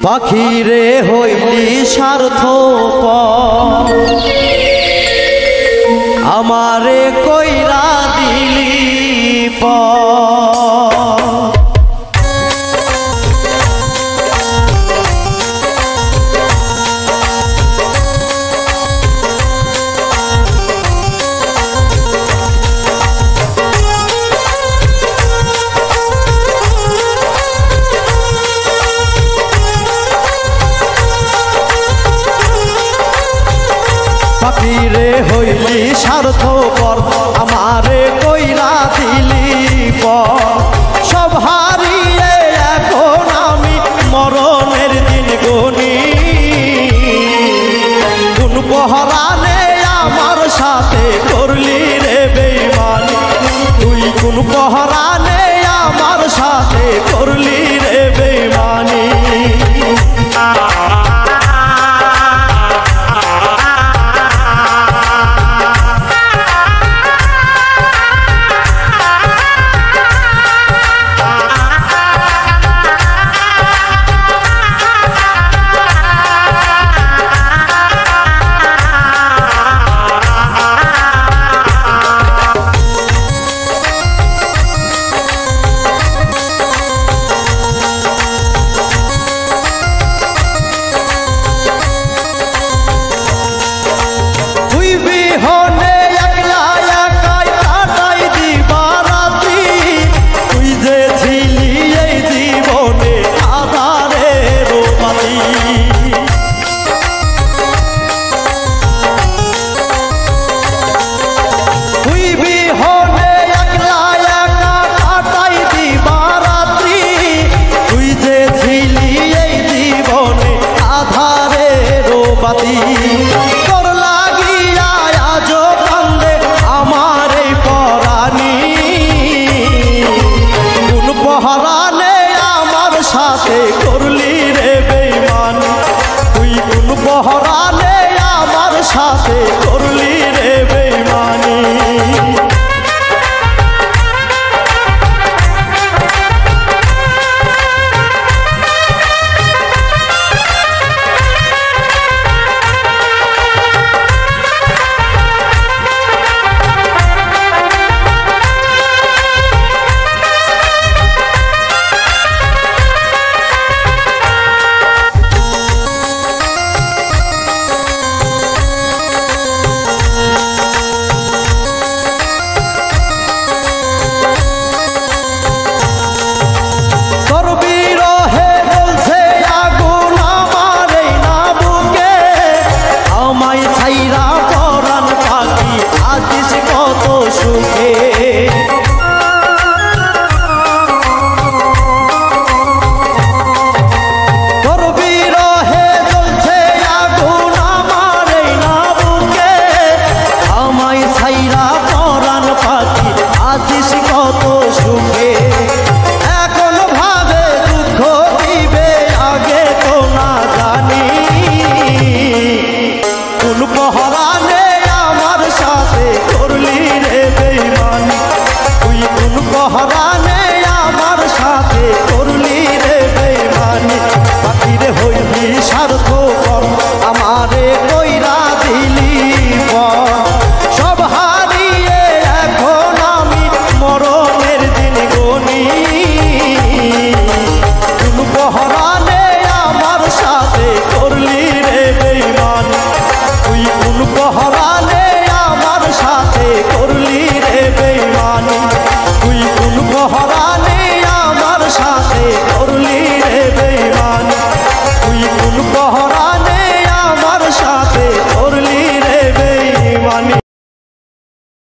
পাখিরে হইলি স্বার্থপর আমারে কইরা দিলি পাখিরে হইলি স্বার্থপর আমারে কইরা দিলি সব হারিয়ে এখন আমি মরণের দিন গনি কোন পহরানে আমার সাথে করলি রে বেঈমানি তুই কোন পহরানে আমার সাথে করলি রে বেঈমানি তোর লাগিয়া আজ কান্দে আমার এই পরাণী কোন পহরানে আমার সাথে করলি রে বেঈমানি তুই কোন পহরানে আমার সাথে করলি